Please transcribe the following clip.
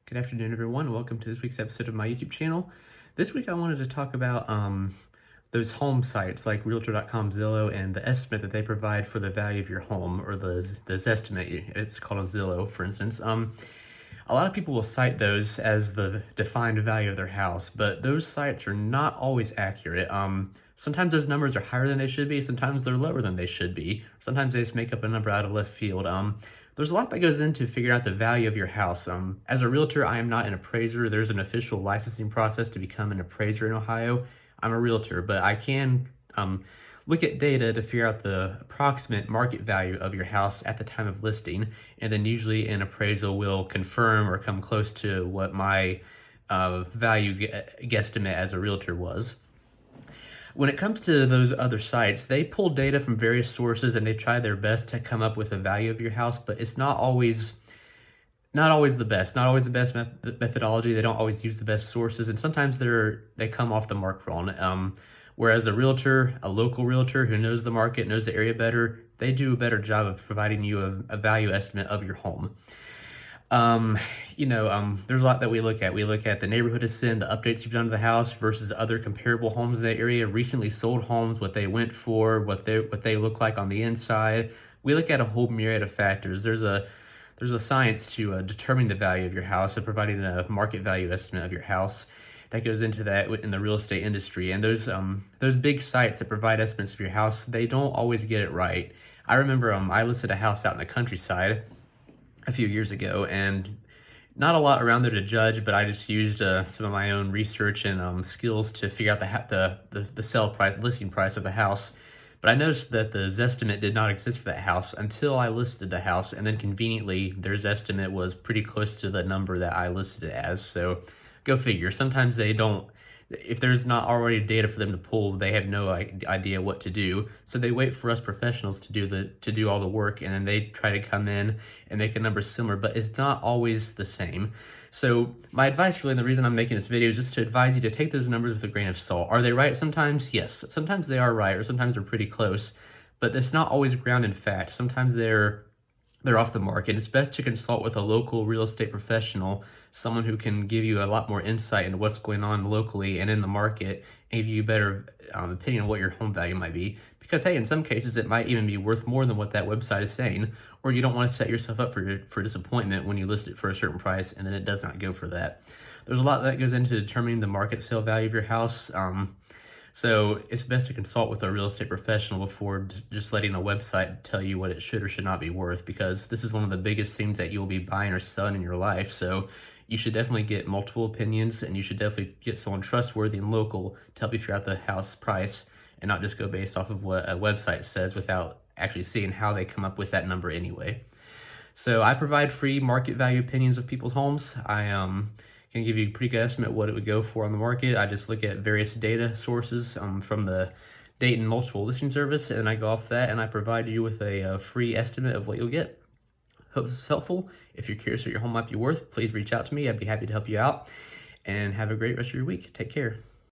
Good afternoon, everyone. Welcome to this week's episode of my YouTube channel. This week I wanted to talk about those home sites like Realtor.com, Zillow, and the estimate that they provide for the value of your home, or the Zestimate. It's called on Zillow, for instance. A lot of people will cite those as the defined value of their house, but those sites are not always accurate. Sometimes those numbers are higher than they should be. Sometimes they're lower than they should be. Sometimes they just make up a number out of left field. There's a lot that goes into figuring out the value of your house. As a realtor, I am not an appraiser. There's an official licensing process to become an appraiser in Ohio. I'm a realtor, but I can look at data to figure out the approximate market value of your house at the time of listing, and then usually an appraisal will confirm or come close to what my value guesstimate as a realtor was. When it comes to those other sites, they pull data from various sources and they try their best to come up with a value of your house, but it's not always the best. Not always the best methodology. They don't always use the best sources, and sometimes they come off the mark wrong. Whereas a realtor, a local realtor who knows the market, knows the area better, they do a better job of providing you a value estimate of your home. There's a lot that we look at. We look at the neighborhood it's in, the updates you've done to the house versus other comparable homes in that area, recently sold homes, what they went for, what they look like on the inside. We look at a whole myriad of factors. There's a science to determining the value of your house and providing a market value estimate of your house that goes into that in the real estate industry. And those big sites that provide estimates of your house, they don't always get it right. I remember I listed a house out in the countryside a few years ago, and not a lot around there to judge, but I just used some of my own research and skills to figure out the sell price, listing price of the house. But I noticed that the Zestimate did not exist for that house until I listed the house, and then conveniently their Zestimate was pretty close to the number that I listed it as. So go figure. Sometimes they don't, if there's not already data for them to pull, they have no idea what to do. So they wait for us professionals to do all the work, and then they try to come in and make a number similar, but it's not always the same. So my advice, really, and the reason I'm making this video is just to advise you to take those numbers with a grain of salt. Are they right sometimes? Yes. Sometimes they are right, or sometimes they're pretty close, but it's not always grounded in fact. Sometimes they're off the market. It's best to consult with a local real estate professional, someone who can give you a lot more insight into what's going on locally and in the market, and give you a better opinion on what your home value might be. Because, hey, in some cases, it might even be worth more than what that website is saying, or you don't want to set yourself up for disappointment when you list it for a certain price and then it does not go for that. There's a lot that goes into determining the market sale value of your house. So it's best to consult with a real estate professional before just letting a website tell you what it should or should not be worth, because this is one of the biggest things that you'll be buying or selling in your life. So you should definitely get multiple opinions, and you should definitely get someone trustworthy and local to help you figure out the house price, and not just go based off of what a website says without actually seeing how they come up with that number anyway. So I provide free market value opinions of people's homes. I can give you a pretty good estimate what it would go for on the market. I just look at various data sources from the Dayton Multiple Listing Service, and I go off that and I provide you with a free estimate of what you'll get. Hope this is helpful. If you're curious what your home might be worth, please reach out to me. I'd be happy to help you out. And have a great rest of your week. Take care.